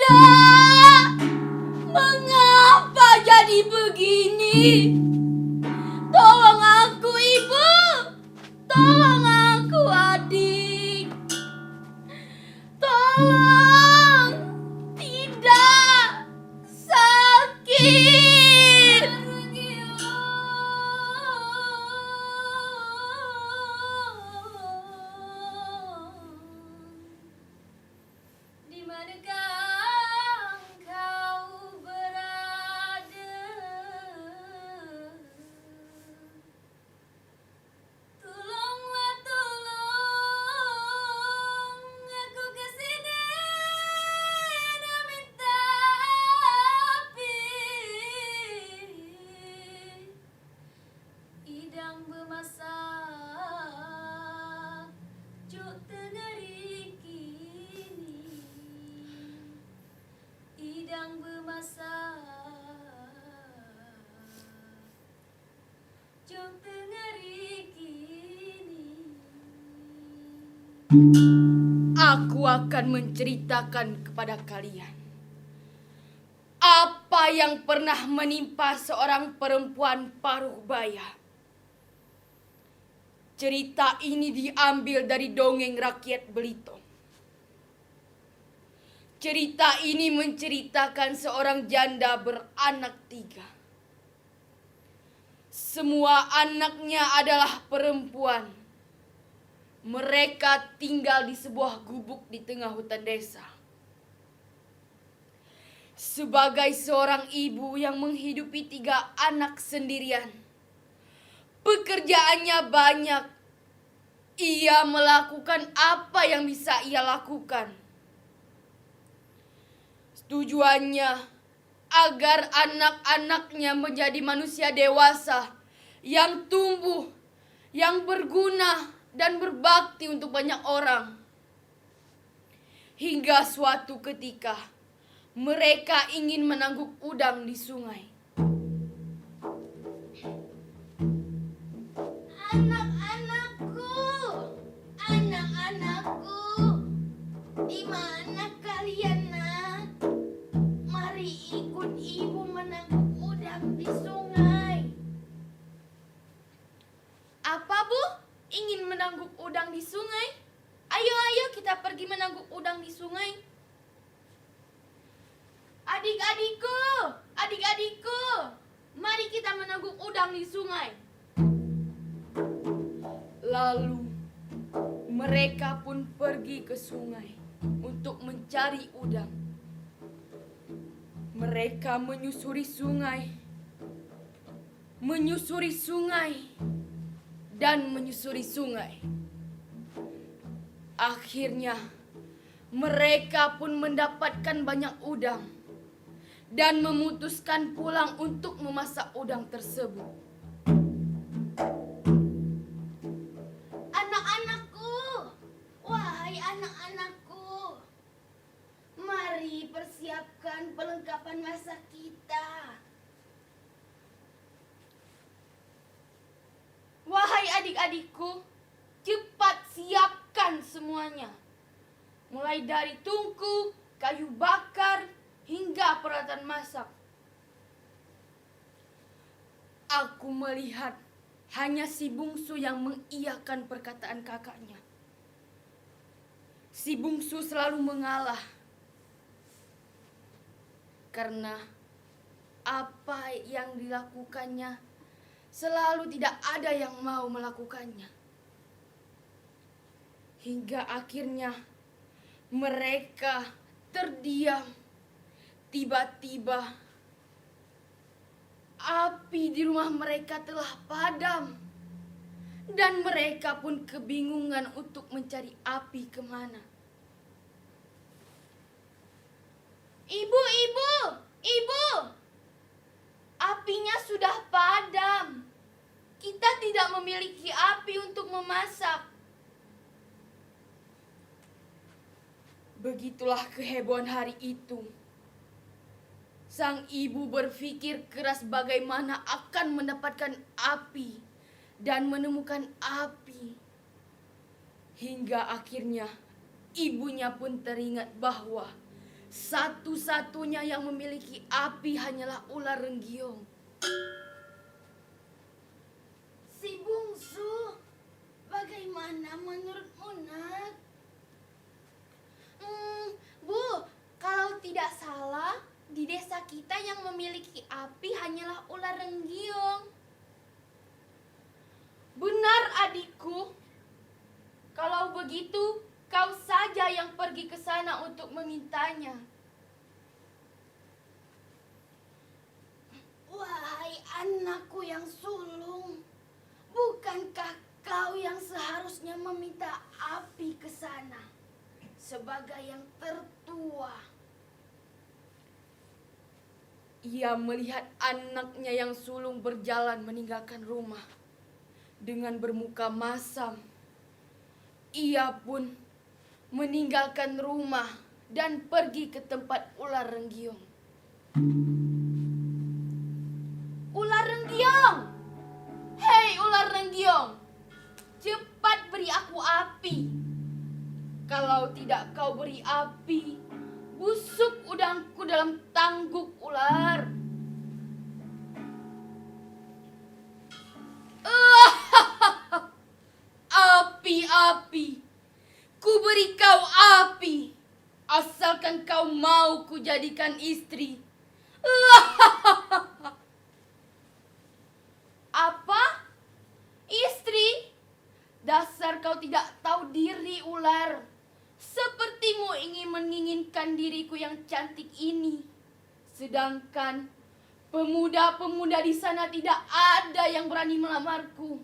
Tidak! Mengapa jadi begini? Tolong aku, Ibu! Tolong aku, adik! Tolong! Tidak! Sakit! Di manakah engkau berada? Tolonglah, tolong aku ke sini dan minta api. Idang bemasak juk tengeri kini. Idang bemasak juk tengeri kini. Aku akan menceritakan kepada kalian apa yang pernah menimpa seorang perempuan paruh baya. Cerita ini diambil dari dongeng rakyat Belitung. Cerita ini menceritakan seorang janda beranak 3. Semua anaknya adalah perempuan. Mereka tinggal di sebuah gubuk di tengah hutan desa. Sebagai seorang ibu yang menghidupi 3 anak sendirian, pekerjaannya banyak. Ia melakukan apa yang bisa ia lakukan. Tujuannya agar anak-anaknya menjadi manusia dewasa yang tumbuh, yang berguna dan berbakti untuk banyak orang. Hingga suatu ketika mereka ingin menangguk udang di sungai. Anak-anakku, anak-anakku, di mana kalian, nak? Mari ikut ibu menangguk udang di sungai. Apa, Bu? Ingin menangguk udang di sungai? Ayo kita pergi menangguk udang di sungai. Adik-adikku, mari kita menangguk udang di sungai. Lalu mereka pun pergi ke sungai untuk mencari udang. Mereka menyusuri sungai, dan menyusuri sungai. Akhirnya mereka pun mendapatkan banyak udang dan memutuskan pulang untuk memasak udang tersebut. Anak-anakku, wahai anak-anakku, mari persiapkan perlengkapan masak kita. Wahai adik-adikku, cepat siapkan semuanya. Mulai dari tungku, kayu bakar, hingga peralatan masak. Aku melihat hanya si bungsu yang mengiyakan perkataan kakaknya. Si bungsu selalu mengalah. Karena apa yang dilakukannya selalu tidak ada yang mau melakukannya. Hingga akhirnya mereka terdiam. Tiba-tiba api di rumah mereka telah padam. Dan mereka pun kebingungan untuk mencari api kemana. Ibu! Apinya sudah padam. Kita tidak memiliki api untuk memasak. Begitulah kehebohan hari itu. Sang ibu berpikir keras bagaimana akan mendapatkan api dan menemukan api. Hingga akhirnya ibunya pun teringat bahwa Satu-satunya yang memiliki api hanyalah ular Renggiong. Si bungsu, bagaimana menurutmu, Nak? Bu, kalau tidak salah, di desa kita yang memiliki api hanyalah ular Renggiong. Benar, adikku. Kalau begitu, kau saja yang pergi ke sana untuk memintanya. Wahai anakku yang sulung, bukankah kau yang seharusnya meminta api ke sana sebagai yang tertua? Ia melihat anaknya yang sulung berjalan meninggalkan rumah dengan bermuka masam. Ia pun meninggalkan rumah dan pergi ke tempat ular Renggiong. Ular Renggiong! Hei ular Renggiong! Cepat beri aku api. Kalau tidak kau beri api, busuk udangku dalam tangguk ular. Api, ku beri kau api, asalkan kau mau ku jadikan istri. Apa? Istri? Dasar kau tidak tahu diri, ular. Sepertimu ingin menginginkan diriku yang cantik ini. Sedangkan pemuda-pemuda di sana tidak ada yang berani melamarku.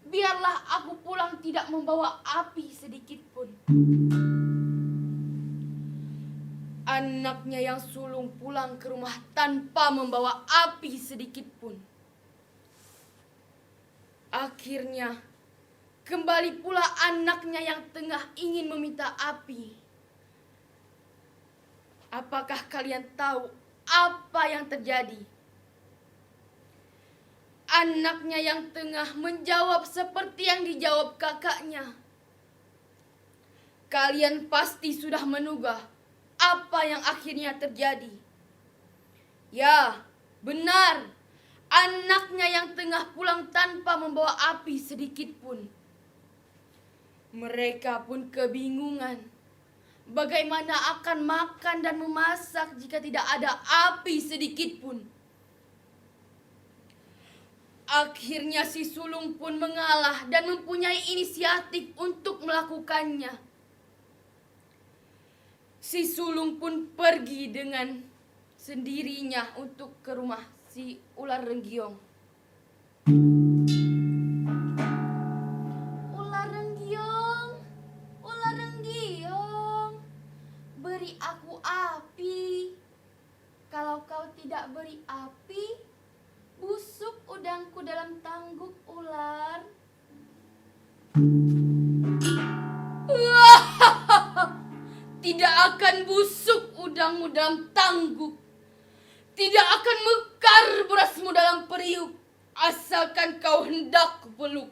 Biarlah aku pulang tidak membawa api sedikit pun. Anaknya yang sulung pulang ke rumah tanpa membawa api sedikit pun. Akhirnya, kembali pula anaknya yang tengah ingin meminta api. Apakah kalian tahu apa yang terjadi? Anaknya yang tengah menjawab seperti yang dijawab kakaknya. Kalian pasti sudah menduga apa yang akhirnya terjadi. Ya, benar. Anaknya yang tengah pulang tanpa membawa api sedikit pun. Mereka pun kebingungan. Bagaimana akan makan dan memasak jika tidak ada api sedikit pun? Akhirnya si sulung pun mengalah dan mempunyai inisiatif untuk melakukannya. Si sulung pun pergi dengan sendirinya untuk ke rumah si ular Renggiong. Ular Renggiong, beri aku api. Kalau kau tidak beri api, busuk udangku dalam tangguk ular. Tidak akan busuk udangmu dalam tangguk. Tidak akan mekar berasmu dalam periuk, asalkan kau hendak kupeluk.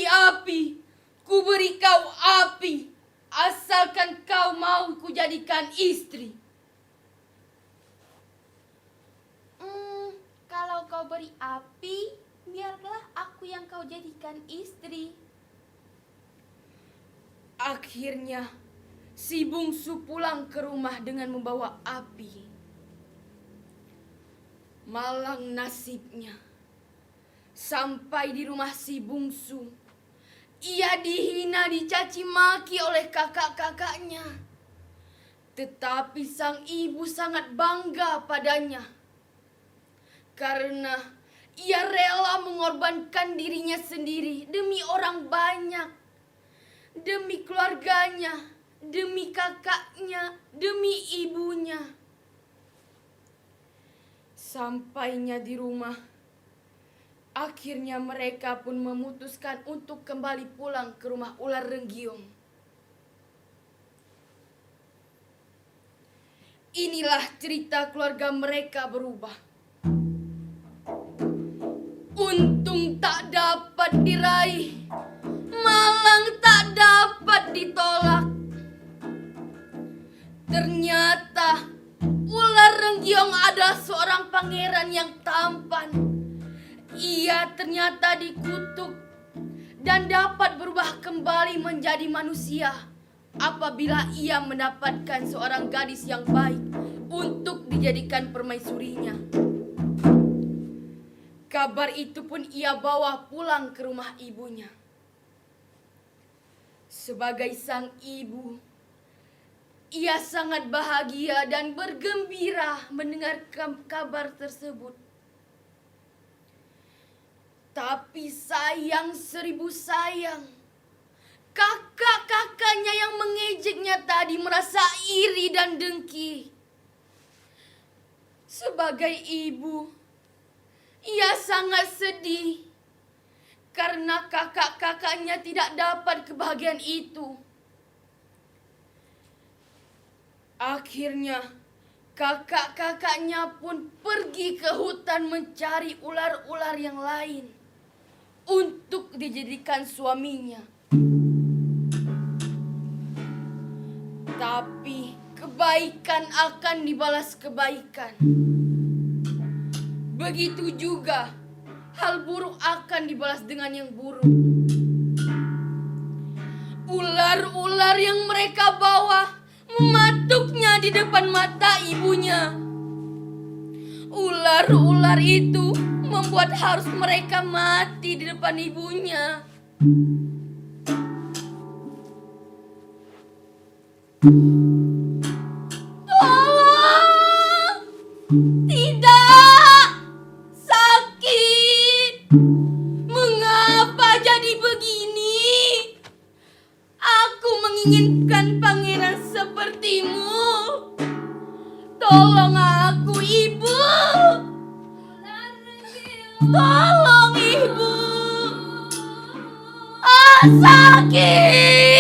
Api, ku beri kau api, asalkan kau mau kujadikan istri. Kalau kau beri api, biarlah aku yang kau jadikan istri. Akhirnya, si bungsu pulang ke rumah dengan membawa api. Malang nasibnya. Sampai di rumah si bungsu, ia dihina, dicaci maki oleh kakak-kakaknya. Tetapi sang ibu sangat bangga padanya. Karena ia rela mengorbankan dirinya sendiri demi orang banyak. Demi keluarganya, demi kakaknya, demi ibunya. Sampainya di rumah, akhirnya mereka pun memutuskan untuk kembali pulang ke rumah ular Renggiong. Inilah cerita keluarga mereka berubah. Untung tak dapat diraih, malang tak dapat dapat ditolak. Ternyata ular Renggiong adalah seorang pangeran yang tampan. Ia ternyata dikutuk dan dapat berubah kembali menjadi manusia apabila ia mendapatkan seorang gadis yang baik untuk dijadikan permaisurinya. Kabar itu pun ia bawa pulang ke rumah ibunya. Sebagai sang ibu, ia sangat bahagia dan bergembira mendengar kabar tersebut. Tapi sayang seribu sayang, kakak-kakaknya yang mengejeknya tadi merasa iri dan dengki. Sebagai ibu, ia sangat sedih karena kakak-kakaknya tidak dapat kebahagiaan itu. Akhirnya, kakak-kakaknya pun pergi ke hutan mencari ular-ular yang lain untuk dijadikan suaminya. Tapi kebaikan akan dibalas kebaikan. Begitu juga hal buruk akan dibalas dengan yang buruk. Ular-ular yang mereka bawa mematuknya di depan mata ibunya. Ular-ular itu membuat harus mereka mati di depan ibunya. Tolong! Tidak! Sakit! Mengapa jadi begini? Aku menginginkan pangeran sepertimu. Tolong aku, Ibu. Tolong, Ibu. Sakit.